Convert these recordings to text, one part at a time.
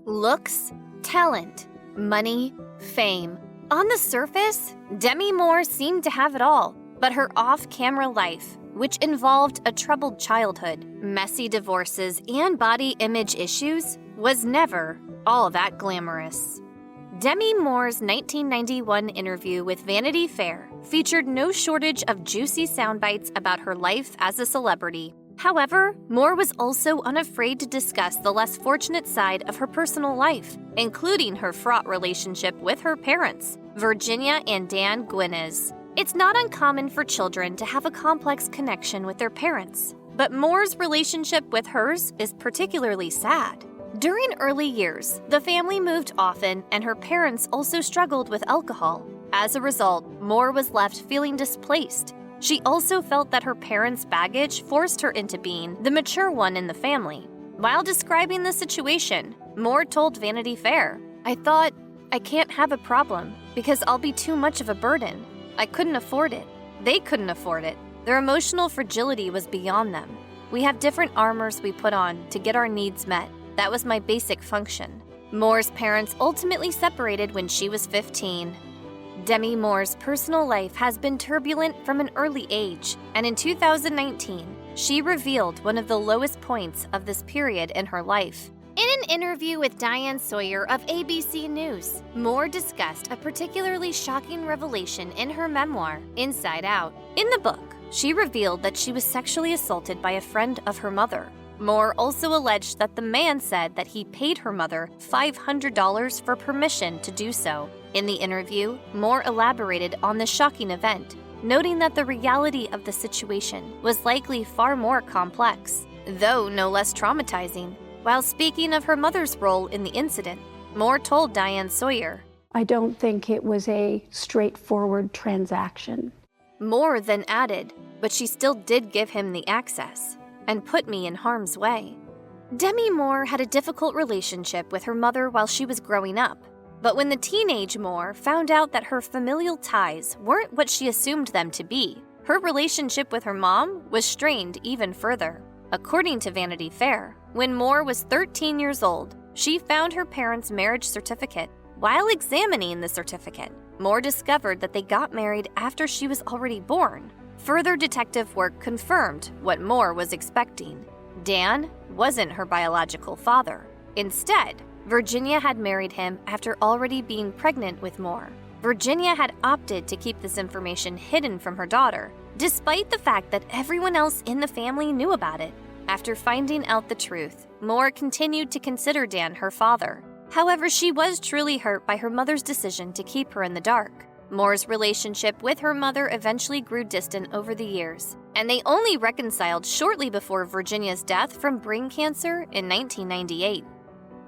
Looks, talent, money, fame. On the surface, Demi Moore seemed to have it all, but her off-camera life, which involved a troubled childhood, messy divorces, and body image issues, was never all that glamorous. Demi Moore's 1991 interview with Vanity Fair featured no shortage of juicy soundbites about her life as a celebrity. However, Moore was also unafraid to discuss the less fortunate side of her personal life, including her fraught relationship with her parents, Virginia and Dan Gwynez. It's not uncommon for children to have a complex connection with their parents, but Moore's relationship with hers is particularly sad. During early years, the family moved often and her parents also struggled with alcohol. As a result, Moore was left feeling displaced. She also felt that her parents' baggage forced her into being the mature one in the family. While describing the situation, Moore told Vanity Fair, "I thought, I can't have a problem because I'll be too much of a burden. I couldn't afford it. They couldn't afford it. Their emotional fragility was beyond them. We have different armors we put on to get our needs met. That was my basic function." Moore's parents ultimately separated when she was 15. Demi Moore's personal life has been turbulent from an early age, and in 2019, she revealed one of the lowest points of this period in her life. In an interview with Diane Sawyer of ABC News, Moore discussed a particularly shocking revelation in her memoir, Inside Out. In the book, she revealed that she was sexually assaulted by a friend of her mother. Moore also alleged that the man said that he paid her mother $500 for permission to do so. In the interview, Moore elaborated on the shocking event, noting that the reality of the situation was likely far more complex, though no less traumatizing. While speaking of her mother's role in the incident, Moore told Diane Sawyer, "I don't think it was a straightforward transaction." Moore then added, "But she still did give him the access and put me in harm's way." Demi Moore had a difficult relationship with her mother while she was growing up, but when the teenage Moore found out that her familial ties weren't what she assumed them to be, her relationship with her mom was strained even further. According to Vanity Fair, when Moore was 13 years old, she found her parents' marriage certificate. While examining the certificate, Moore discovered that they got married after she was already born. Further detective work confirmed what Moore was expecting. Dan wasn't her biological father. Instead, Virginia had married him after already being pregnant with Moore. Virginia had opted to keep this information hidden from her daughter, despite the fact that everyone else in the family knew about it. After finding out the truth, Moore continued to consider Dan her father. However, she was truly hurt by her mother's decision to keep her in the dark. Moore's relationship with her mother eventually grew distant over the years, and they only reconciled shortly before Virginia's death from brain cancer in 1998.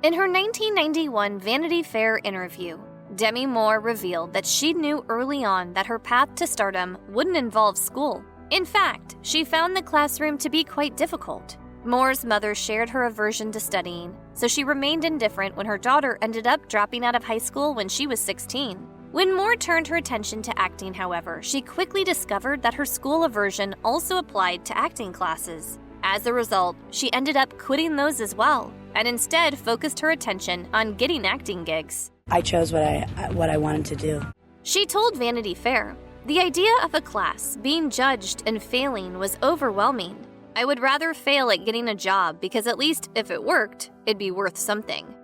In her 1991 Vanity Fair interview, Demi Moore revealed that she knew early on that her path to stardom wouldn't involve school. In fact, she found the classroom to be quite difficult. Moore's mother shared her aversion to studying, so she remained indifferent when her daughter ended up dropping out of high school when she was 16. When Moore turned her attention to acting, however, she quickly discovered that her school aversion also applied to acting classes. As a result, she ended up quitting those as well, and instead focused her attention on getting acting gigs. I chose what I wanted to do. She told Vanity Fair, "The idea of a class being judged and failing was overwhelming. I would rather fail at getting a job because at least if it worked, it'd be worth something."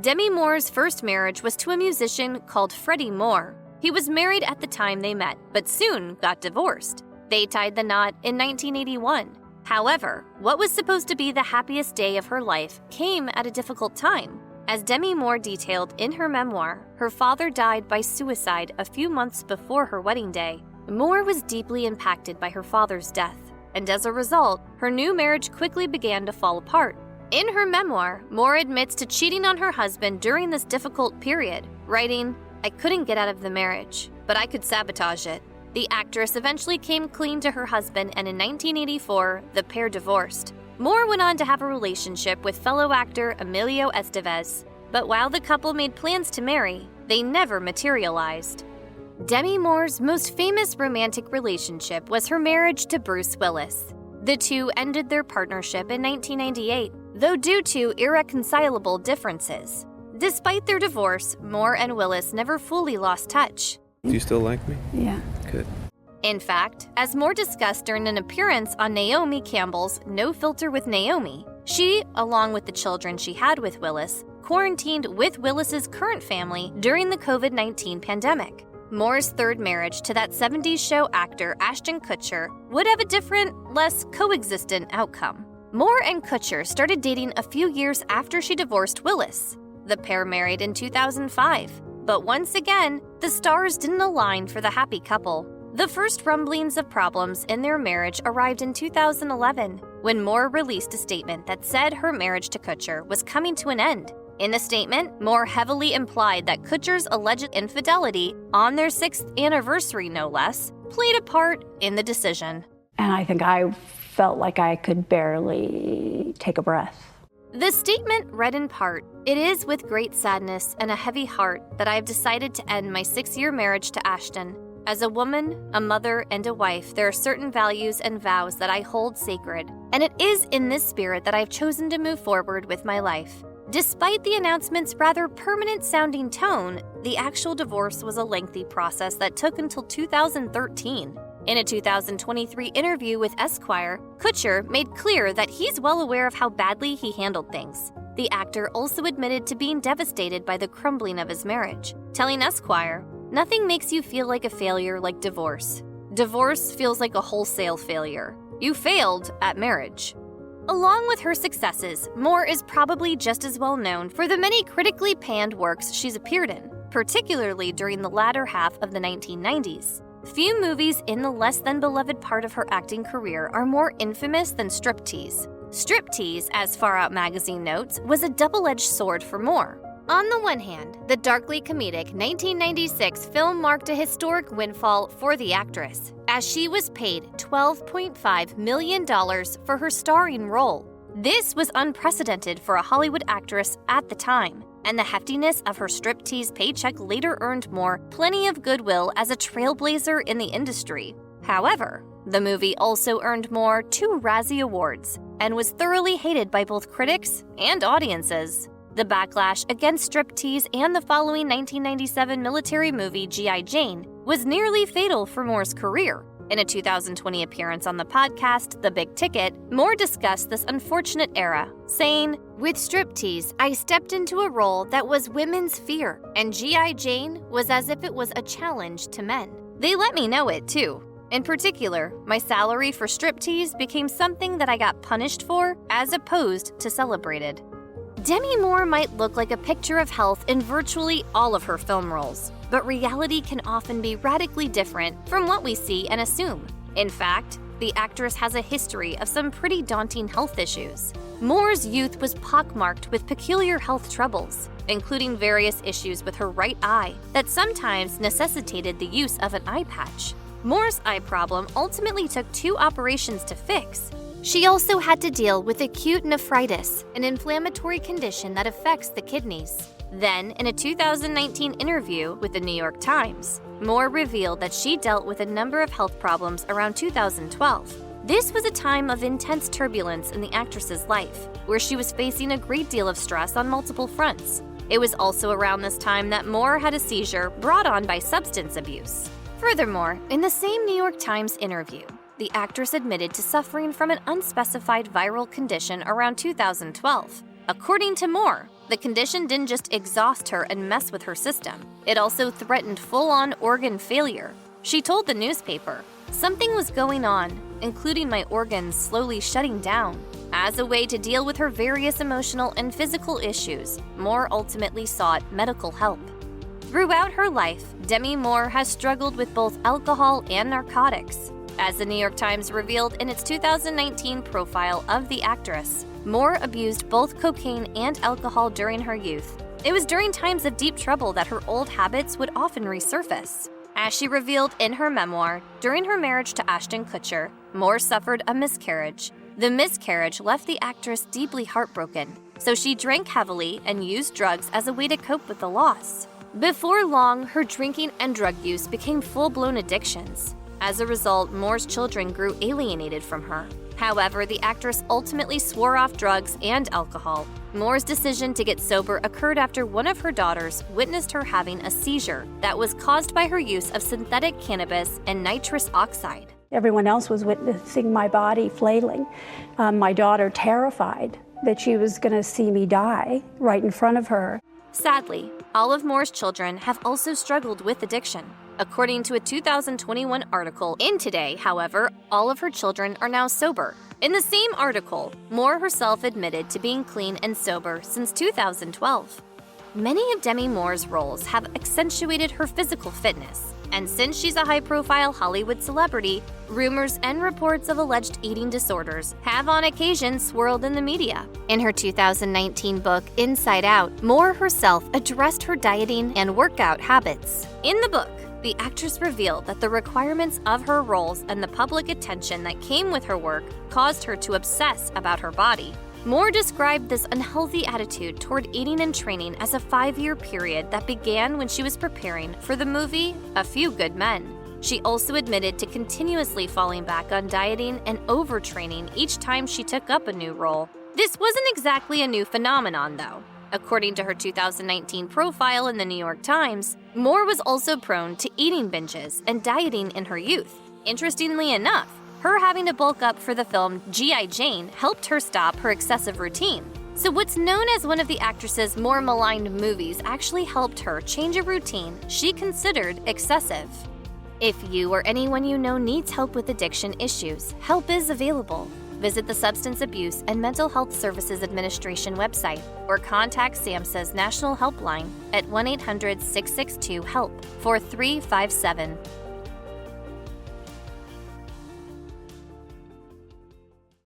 Demi Moore's first marriage was to a musician called Freddie Moore. He was married at the time they met, but soon got divorced. They tied the knot in 1981. However, what was supposed to be the happiest day of her life came at a difficult time. As Demi Moore detailed in her memoir, her father died by suicide a few months before her wedding day. Moore was deeply impacted by her father's death, and as a result, her new marriage quickly began to fall apart. In her memoir, Moore admits to cheating on her husband during this difficult period, writing, "I couldn't get out of the marriage, but I could sabotage it." The actress eventually came clean to her husband, and in 1984, the pair divorced. Moore went on to have a relationship with fellow actor Emilio Estevez, but while the couple made plans to marry, they never materialized. Demi Moore's most famous romantic relationship was her marriage to Bruce Willis. The two ended their partnership in 1998, though due to irreconcilable differences. Despite their divorce, Moore and Willis never fully lost touch. Do you still like me? Yeah. Good. In fact, as Moore discussed during an appearance on Naomi Campbell's No Filter with Naomi, she, along with the children she had with Willis, quarantined with Willis's current family during the COVID-19 pandemic. Moore's third marriage to that 70s show actor Ashton Kutcher would have a different, less coexistent outcome. Moore and Kutcher started dating a few years after she divorced Willis. The pair married in 2005, but once again, the stars didn't align for the happy couple. The first rumblings of problems in their marriage arrived in 2011, when Moore released a statement that said her marriage to Kutcher was coming to an end. In the statement, Moore heavily implied that Kutcher's alleged infidelity, on their 6th anniversary no less, played a part in the decision. And I think I felt like I could barely take a breath. The statement read in part, "It is with great sadness and a heavy heart that I have decided to end my 6-year marriage to Ashton. As a woman, a mother, and a wife, there are certain values and vows that I hold sacred, and it is in this spirit that I have chosen to move forward with my life." Despite the announcement's rather permanent-sounding tone, the actual divorce was a lengthy process that took until 2013. In a 2023 interview with Esquire, Kutcher made clear that he's well aware of how badly he handled things. The actor also admitted to being devastated by the crumbling of his marriage, telling Esquire, "Nothing makes you feel like a failure like divorce. Divorce feels like a wholesale failure. You failed at marriage." Along with her successes, Moore is probably just as well known for the many critically panned works she's appeared in, particularly during the latter half of the 1990s. Few movies in the less-than-beloved part of her acting career are more infamous than Striptease. Striptease, as Far Out magazine notes, was a double-edged sword for Moore. On the one hand, the darkly comedic 1996 film marked a historic windfall for the actress, as she was paid $12.5 million for her starring role. This was unprecedented for a Hollywood actress at the time, and the heftiness of her Striptease paycheck later earned Moore plenty of goodwill as a trailblazer in the industry. However, the movie also earned Moore 2 Razzie Awards and was thoroughly hated by both critics and audiences. The backlash against Striptease and the following 1997 military movie G.I. Jane was nearly fatal for Moore's career. In a 2020 appearance on the podcast The Big Ticket, Moore discussed this unfortunate era, saying, "With Striptease, I stepped into a role that was women's fear, and G.I. Jane was as if it was a challenge to men. They let me know it, too. In particular, my salary for Striptease became something that I got punished for as opposed to celebrated." Demi Moore might look like a picture of health in virtually all of her film roles, but reality can often be radically different from what we see and assume. In fact, the actress has a history of some pretty daunting health issues. Moore's youth was pockmarked with peculiar health troubles, including various issues with her right eye that sometimes necessitated the use of an eye patch. Moore's eye problem ultimately took 2 operations to fix. She also had to deal with acute nephritis, an inflammatory condition that affects the kidneys. Then, in a 2019 interview with the New York Times, Moore revealed that she dealt with a number of health problems around 2012. This was a time of intense turbulence in the actress's life, where she was facing a great deal of stress on multiple fronts. It was also around this time that Moore had a seizure brought on by substance abuse. Furthermore, in the same New York Times interview, the actress admitted to suffering from an unspecified viral condition around 2012. According to Moore, the condition didn't just exhaust her and mess with her system. It also threatened full-on organ failure. She told the newspaper, "Something was going on, including my organs slowly shutting down." As a way to deal with her various emotional and physical issues, Moore ultimately sought medical help. Throughout her life, Demi Moore has struggled with both alcohol and narcotics. As the New York Times revealed in its 2019 profile of the actress, Moore abused both cocaine and alcohol during her youth. It was during times of deep trouble that her old habits would often resurface. As she revealed in her memoir, during her marriage to Ashton Kutcher, Moore suffered a miscarriage. The miscarriage left the actress deeply heartbroken, so she drank heavily and used drugs as a way to cope with the loss. Before long, her drinking and drug use became full-blown addictions. As a result, Moore's children grew alienated from her. However, the actress ultimately swore off drugs and alcohol. Moore's decision to get sober occurred after one of her daughters witnessed her having a seizure that was caused by her use of synthetic cannabis and nitrous oxide. Everyone else was witnessing my body flailing. My daughter terrified that she was going to see me die right in front of her. Sadly, all of Moore's children have also struggled with addiction. According to a 2021 article in Today, however, all of her children are now sober. In the same article, Moore herself admitted to being clean and sober since 2012. Many of Demi Moore's roles have accentuated her physical fitness, and since she's a high-profile Hollywood celebrity, rumors and reports of alleged eating disorders have on occasion swirled in the media. In her 2019 book, Inside Out, Moore herself addressed her dieting and workout habits. In the book, the actress revealed that the requirements of her roles and the public attention that came with her work caused her to obsess about her body. Moore described this unhealthy attitude toward eating and training as a 5-year period that began when she was preparing for the movie A Few Good Men. She also admitted to continuously falling back on dieting and overtraining each time she took up a new role. This wasn't exactly a new phenomenon, though. According to her 2019 profile in the New York Times, Moore was also prone to eating binges and dieting in her youth. Interestingly enough, her having to bulk up for the film G.I. Jane helped her stop her excessive routine. So what's known as one of the actress's more maligned movies actually helped her change a routine she considered excessive. If you or anyone you know needs help with addiction issues, help is available. Visit the Substance Abuse and Mental Health Services Administration website or contact SAMHSA's National Helpline at 1-800-662-HELP 4357.